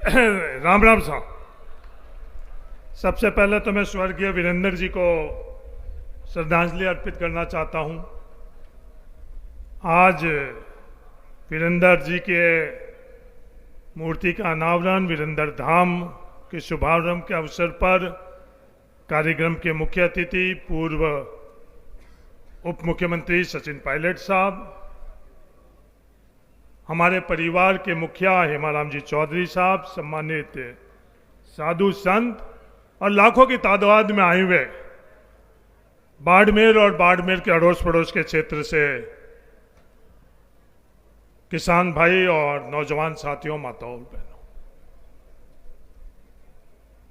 राम राम साहब। सबसे पहले तो मैं स्वर्गीय वीरेंद्र जी को श्रद्धांजलि अर्पित करना चाहता हूं। आज वीरेंद्र जी के मूर्ति का अनावरण, वीरेंद्र धाम के शुभारंभ के अवसर पर कार्यक्रम के मुख्य अतिथि पूर्व उप मुख्यमंत्री सचिन पायलट साहब, हमारे परिवार के मुखिया हेमाराम जी चौधरी साहब, सम्मानित साधु संत और लाखों की तादाद में आए हुए बाड़मेर और बाड़मेर के अड़ोस पड़ोस के क्षेत्र से किसान भाई और नौजवान साथियों, माताओं बहनों,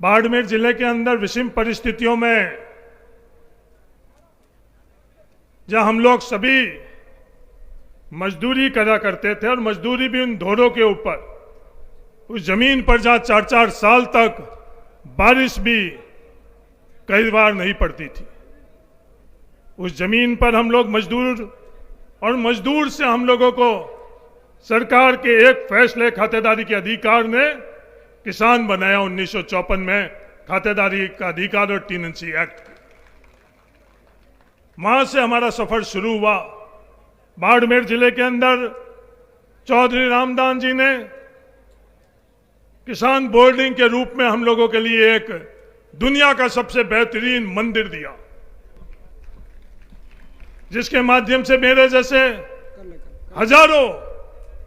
बाड़मेर जिले के अंदर विषम परिस्थितियों में जहां हम लोग सभी मजदूरी करा करते थे और मजदूरी भी उन ढोरों के ऊपर, उस जमीन पर जहां 4-4 साल तक बारिश भी कई बार नहीं पड़ती थी, उस जमीन पर हम लोग मजदूर से हम लोगों को सरकार के एक फैसले खातेदारी के अधिकार ने किसान बनाया 1954 में, खातेदारी का अधिकार और टीनेंसी एक्ट। वहां से हमारा सफर शुरू हुआ। बाड़मेर जिले के अंदर चौधरी रामदान जी ने किसान बोर्डिंग के रूप में हम लोगों के लिए एक दुनिया का सबसे बेहतरीन मंदिर दिया, जिसके माध्यम से मेरे जैसे हजारों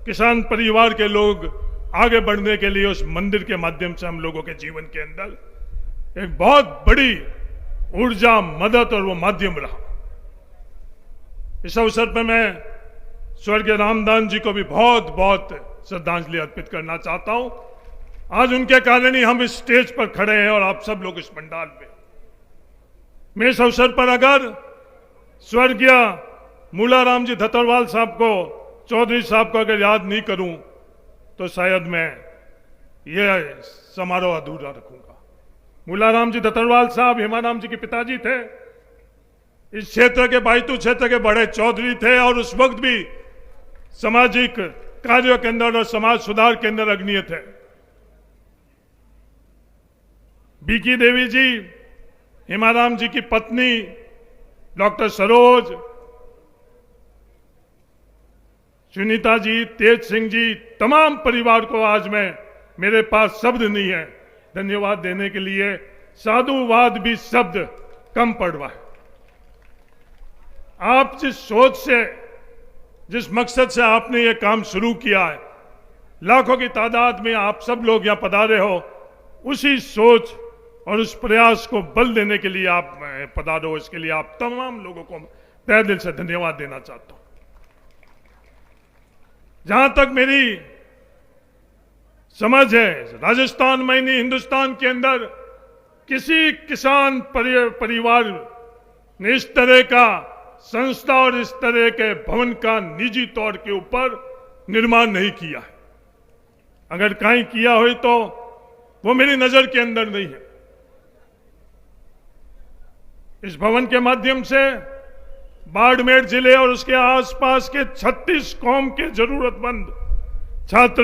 किसान परिवार के लोग आगे बढ़ने के लिए उस मंदिर के माध्यम से हम लोगों के जीवन के अंदर एक बहुत बड़ी ऊर्जा, मदद और वो माध्यम रहा। इस अवसर पर मैं स्वर्गीय रामदान जी को भी बहुत बहुत श्रद्धांजलि अर्पित करना चाहता हूं। आज उनके कारण ही हम इस स्टेज पर खड़े हैं और आप सब लोग इस पंडाल में। मैं इस अवसर पर अगर स्वर्गीय मूलाराम जी धतरवाल साहब को, चौधरी साहब को अगर याद नहीं करूं तो शायद मैं ये समारोह अधूरा रखूंगा। मूलाराम जी धतरवाल साहब हेमाराम जी के पिताजी थे, इस क्षेत्र के बायतू क्षेत्र के बड़े चौधरी थे और उस वक्त भी सामाजिक कार्यों के अंदर और समाज सुधार के अंदर अग्रणीय थे। बीकी देवी जी, हेमाराम जी की पत्नी डॉक्टर सरोज, सुनीता जी, तेज सिंह जी, तमाम परिवार को आज मेरे पास शब्द नहीं है धन्यवाद देने के लिए। साधुवाद भी शब्द कम पड़ रहा है। आप जिस सोच से, जिस मकसद से आपने ये काम शुरू किया है, लाखों की तादाद में आप सब लोग यहां पधारे हो, उसी सोच और उस प्रयास को बल देने के लिए आप पधारो। इसके लिए आप तमाम लोगों को तहे दिल से धन्यवाद देना चाहता हूं। जहां तक मेरी समझ है, राजस्थान में नहीं, हिंदुस्तान के अंदर किसी किसान परिवार ने इस तरह का संस्था और इस तरह के भवन का निजी तौर के ऊपर निर्माण नहीं किया है। अगर कहीं किया हो तो वो मेरी नजर के अंदर नहीं है। इस भवन के माध्यम से बाड़मेर जिले और उसके आसपास के 36 कौम के जरूरतमंद छात्र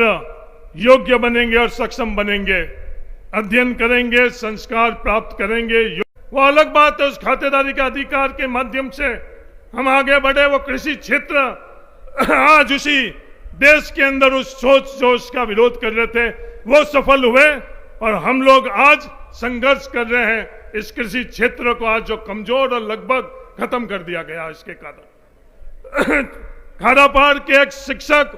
योग्य बनेंगे और सक्षम बनेंगे, अध्ययन करेंगे, संस्कार प्राप्त करेंगे। वो अलग बात है, उस खातेदारी के अधिकार के माध्यम से हम आगे बढ़े। वो कृषि क्षेत्र आज उसी देश के अंदर उस सोच जो उसका विरोध कर रहे थे वो सफल हुए और हम लोग आज संघर्ष कर रहे हैं इस कृषि क्षेत्र को आज जो कमजोर और लगभग खत्म कर दिया गया। इसके कारण खारापार के एक शिक्षक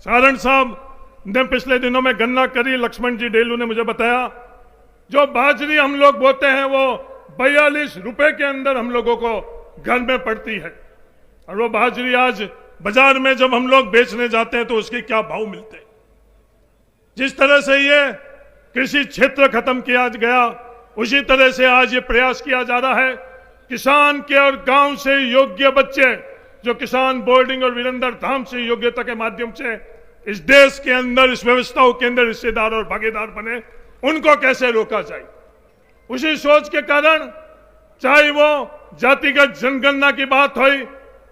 सारण साहब ने पिछले दिनों में गन्ना करी, लक्ष्मण जी डेलू ने मुझे बताया, जो बाजरी हम लोग बोते हैं वो 42 रुपए के अंदर हम लोगों को घर में पड़ती है, और वो बाजरी आज बाजार में जब हम लोग बेचने जाते हैं तो उसके क्या भाव मिलते हैं। जिस तरह से ये कृषि क्षेत्र खत्म किया गया, उसी तरह से आज ये प्रयास किया जा रहा है किसान के और गांव से योग्य बच्चे जो किसान बोर्डिंग और वीरेंद्र धाम से योग्यता के माध्यम से इस देश के अंदर, इस व्यवस्थाओं के अंदर हिस्सेदार और भागीदार बने, उनको कैसे रोका जाए। उसी सोच के कारण चाहे वो जातिगत जनगणना की बात हो,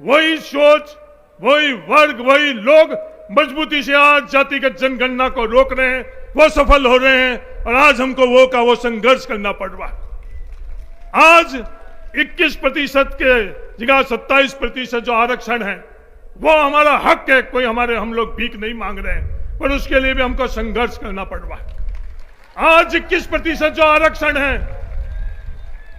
वही सोच, वही वर्ग, वही लोग मजबूती से आज जातिगत जनगणना को रोक रहे हैं वो सफल हो रहे हैं और आज हमको वो का वो संघर्ष करना पड़ रहा है। आज 21% के जगह 27% जो आरक्षण है वो हमारा हक है, कोई हम लोग भीख नहीं मांग रहे हैं, पर उसके लिए भी हमको संघर्ष करना पड़ रहा है। आज 21% जो आरक्षण है,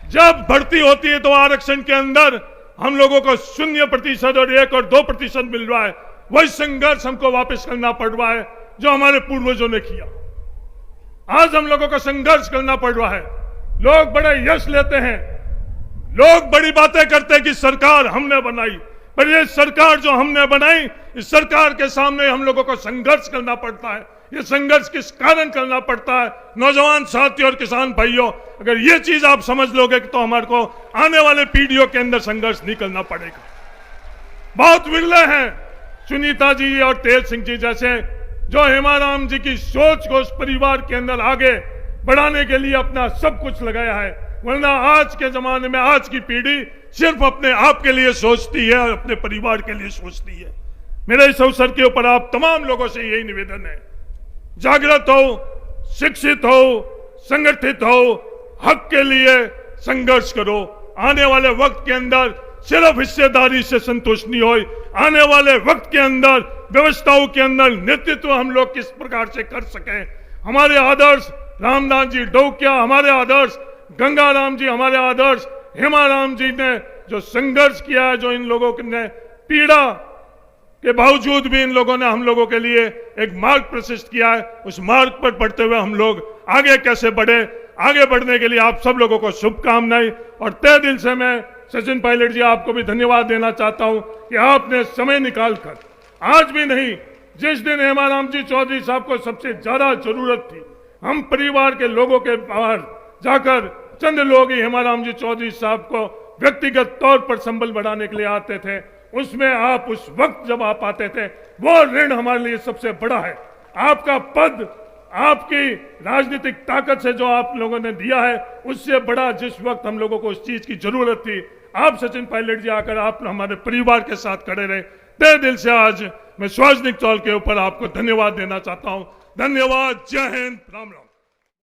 जब भर्ती होती है तो आरक्षण के अंदर हम लोगों को 0% और 1 और 2% मिल रहा है। वही संघर्ष हमको वापस करना पड़ रहा है जो हमारे पूर्वजों ने किया। आज हम लोगों को संघर्ष करना पड़ रहा है। लोग बड़े यश लेते हैं, लोग बड़ी बातें करते हैं कि सरकार हमने बनाई, पर ये सरकार जो हमने बनाई, इस सरकार के सामने हम लोगों को संघर्ष करना पड़ता है। ये संघर्ष किस कारण करना पड़ता है? नौजवान साथियों और किसान भाइयों, अगर ये चीज आप समझ लोगे तो हमारे को आने वाले पीढ़ियों के अंदर संघर्ष नहीं करना पड़ेगा। बहुत विरले हैं सुनीता जी और तेज सिंह जी जैसे, जो हेमाराम जी की सोच को उस परिवार के अंदर आगे बढ़ाने के लिए अपना सब कुछ लगाया है। वरना आज के जमाने में आज की पीढ़ी सिर्फ अपने आप के लिए सोचती है और अपने परिवार के लिए सोचती है। मेरे इस अवसर के ऊपर आप तमाम लोगों से यही निवेदन है, जागृत हो, शिक्षित हो, संगठित हो, हक के लिए संघर्ष करो। आने वाले वक्त के अंदर सिर्फ हिस्सेदारी से संतुष्ट नहीं हो, आने वाले वक्त के अंदर व्यवस्थाओं के अंदर नेतृत्व हम लोग किस प्रकार से कर सकें। हमारे आदर्श रामदास जी डोकिया, हमारे आदर्श गंगाराम जी, हमारे आदर्श हेमाराम जी ने जो संघर्ष किया है, जो इन लोगों ने पीड़ा के बावजूद भी इन लोगों ने हम लोगों के लिए एक मार्ग प्रशस्त किया है, उस मार्ग पर बढ़ते हुए हम लोग आगे कैसे बढ़े, आगे बढ़ने के लिए आप सब लोगों को शुभकामनाएं। और तहे दिल से मैं सचिन पायलट जी आपको भी धन्यवाद देना चाहता हूं कि आपने समय निकालकर, आज भी नहीं, जिस दिन हेमाराम जी चौधरी साहब को सबसे ज्यादा जरूरत थी, हम परिवार के लोगों के बाहर जाकर चंद लोग ही हेमाराम जी चौधरी साहब को व्यक्तिगत तौर पर संबल बढ़ाने के लिए आते थे, उसमें आप उस वक्त जब आप आते थे, वो ऋण हमारे लिए सबसे बड़ा है। आपका पद, आपकी राजनीतिक ताकत से जो आप लोगों ने दिया है, उससे बड़ा जिस वक्त हम लोगों को उस चीज की जरूरत थी, आप सचिन पायलट जी आकर आप हमारे परिवार के साथ खड़े रहे। तहे दिल से आज मैं सार्वजनिक तौर के ऊपर आपको धन्यवाद देना चाहता हूं। धन्यवाद। जय हिंद। राम राम।